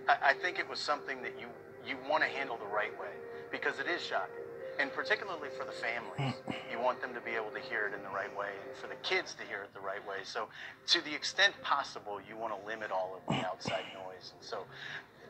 I think it was something that you want to handle the right way, because it is shocking. And particularly for the families, you want them to be able to hear it in the right way, and for the kids to hear it the right way. So to the extent possible, you want to limit all of the outside noise. And so,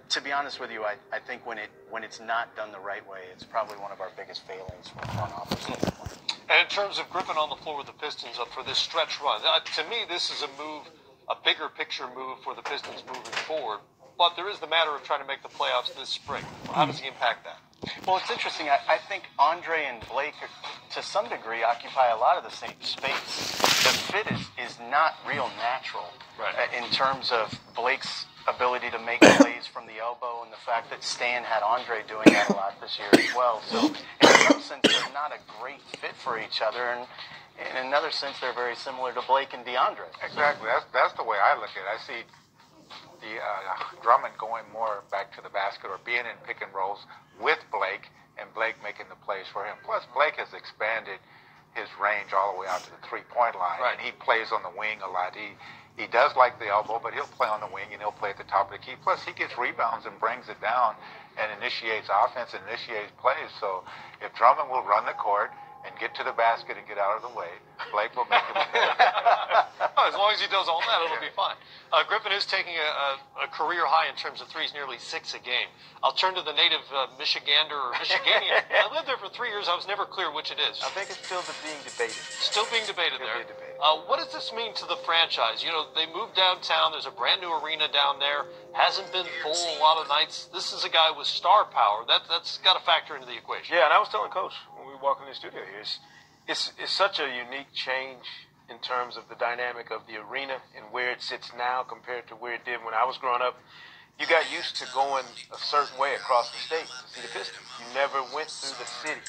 to be honest with you, I think when it's not done the right way, it's probably one of our biggest failings from a front office standpoint. And in terms of Griffin on the floor with the Pistons for this stretch run, to me, this is a bigger picture move for the Pistons moving forward. But there is the matter of trying to make the playoffs this spring. How does he impact that? Well, it's interesting. I think Andre and Blake, to some degree, occupy a lot of the same space. The fit is not real natural, right, in terms of Blake's ability to make plays from the elbow, and the fact that Stan had Andre doing that a lot this year as well. So in some sense, they're not a great fit for each other, and in another sense, they're very similar to Blake and DeAndre. Exactly. That's the way I look at it. I see the Drummond going more back to the basket or being in pick and rolls with Blake, and Blake making the plays for him. Plus, Blake has expanded his range all the way out to the three-point line, right, and he plays on the wing a lot. He does like the elbow, but he'll play on the wing and he'll play at the top of the key. Plus, he gets rebounds and brings it down and initiates offense and initiates plays. So if Drummond will run the court and get to the basket and get out of the way, Blake will make him as long as he does all that, it'll be fine. Griffin is taking a career high in terms of threes, nearly 6 a game. I'll turn to the native Michigander or Michiganian. I lived there for 3 years. I was never clear which it is. I think it's still being debated. Still being debated Still there. being debated. What does this mean to the franchise? You know, they moved downtown. There's a brand new arena down there. Hasn't been full a lot of nights. This is a guy with star power. That's got to factor into the equation. Yeah, and I was telling Coach when we walked in the studio here, it's such a unique change in terms of the dynamic of the arena and where it sits now compared to where it did when I was growing up. You got used to going a certain way across the state to see the Pistons. You never went through the city.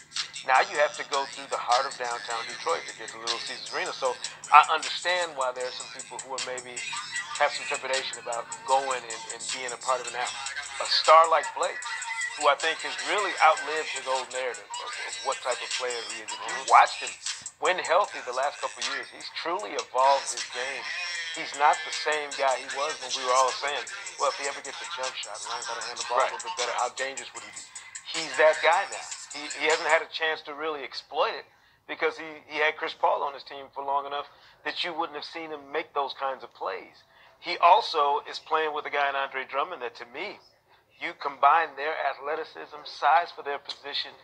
Now you have to go through the heart of downtown Detroit to get to Little Caesars Arena. So I understand why there are some people who are maybe have some trepidation about going and being a part of it now. A star like Blake, who I think has really outlived his old narrative of what type of player he is. If you watched him when healthy the last couple of years, he's truly evolved his game. He's not the same guy he was when we were all saying, well, if he ever gets a jump shot, learns how to handle the ball a little bit better, how dangerous would he be? He's that guy now. He hasn't had a chance to really exploit it because he had Chris Paul on his team for long enough that you wouldn't have seen him make those kinds of plays. He also is playing with a guy in Andre Drummond that, to me, you combine their athleticism, size for their position,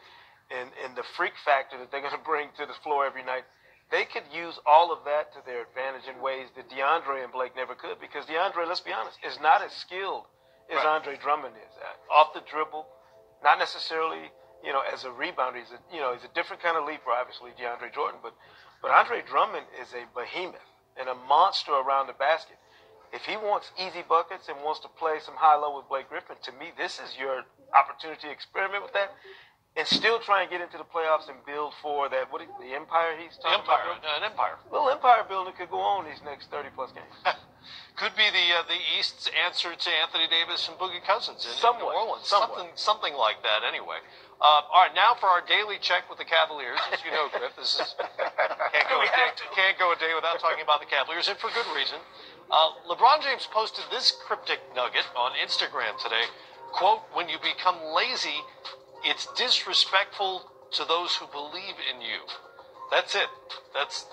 and the freak factor that they're going to bring to the floor every night. They could use all of that to their advantage in ways that DeAndre and Blake never could, because DeAndre, let's be honest, is not as skilled as Andre Drummond is. Off the dribble, not necessarily, as a rebounder. He's a different kind of leaper, obviously, DeAndre Jordan, but Andre Drummond is a behemoth and a monster around the basket. If he wants easy buckets and wants to play some high-low with Blake Griffin, to me, this is your opportunity to experiment with that and still try and get into the playoffs and build for that, the empire he's talking about? An empire. Little empire building could go on these next 30-plus games. Could be the East's answer to Anthony Davis and Boogie Cousins in New Orleans. Something like that, anyway. All right, now for our daily check with the Cavaliers. As you know, Griff, this is can't go a day without talking about the Cavaliers, and for good reason. LeBron James posted this cryptic nugget on Instagram today. Quote, "When you become lazy, it's disrespectful to those who believe in you." That's it. That's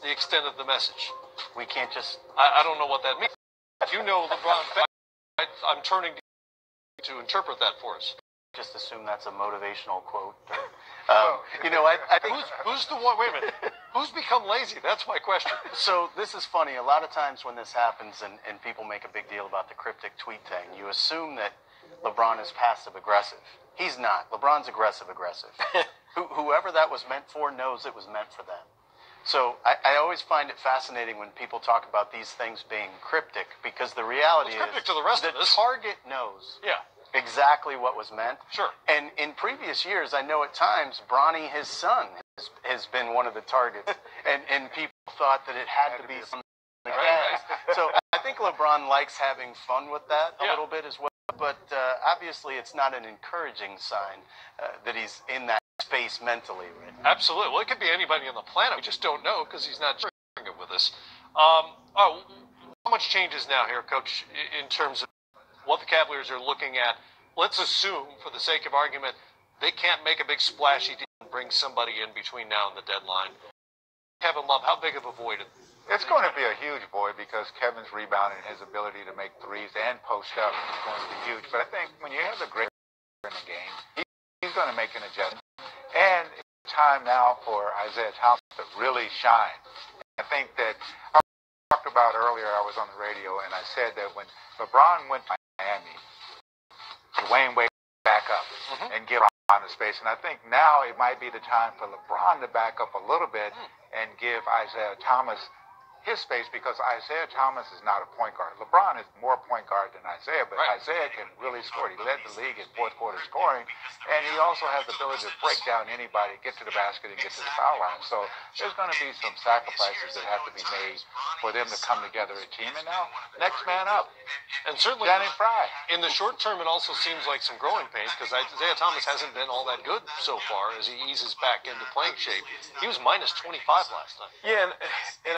the extent of the message. We can't just... I don't know what that means. If you know LeBron, I'm turning to you to interpret that for us. Just assume that's a motivational quote. I think... Who's the one... Wait a minute. Who's become lazy? That's my question. So this is funny. A lot of times when this happens and people make a big deal about the cryptic tweet thing, you assume that LeBron is passive-aggressive. He's not. LeBron's aggressive. Whoever that was meant for knows it was meant for them. So I always find it fascinating when people talk about these things being cryptic, because the reality is cryptic to the rest of us. Target knows exactly what was meant. Sure. And in previous years, I know at times Bronny, his son, has been one of the targets, and people thought that it had to be something like that. So I think LeBron likes having fun with that a little bit as well. But obviously, it's not an encouraging sign that he's in that space mentally. Right? Absolutely. Well, it could be anybody on the planet. We just don't know because he's not sharing it with us. How much changes now here, Coach, in terms of what the Cavaliers are looking at. Let's assume, for the sake of argument, they can't make a big splashy deal and bring somebody in between now and the deadline. Kevin Love, how big of a void? It's going to be a huge void because Kevin's rebounding and his ability to make threes and post up is going to be huge. But I think when you have a great in the game, he's going to make an adjustment. And it's time now for Isaiah Thomas to really shine. I think that I talked about earlier, I was on the radio, and I said that when LeBron went to Miami, Dwayne Wade back up and give LeBron the space. And I think now it might be the time for LeBron to back up a little bit and give Isaiah Thomas his space, because Isaiah Thomas is not a point guard. LeBron is more point guard than Isaiah, but Isaiah can really score. He led the league in fourth quarter scoring, and he also has the ability to break down anybody, get to the basket, and get to the foul line. So there's going to be some sacrifices that have to be made for them to come together as a team. And now, next man up. And certainly, Danny Fry. In the short term, it also seems like some growing pains, because Isaiah Thomas hasn't been all that good so far as he eases back into playing shape. He was minus 25 last night. Yeah, and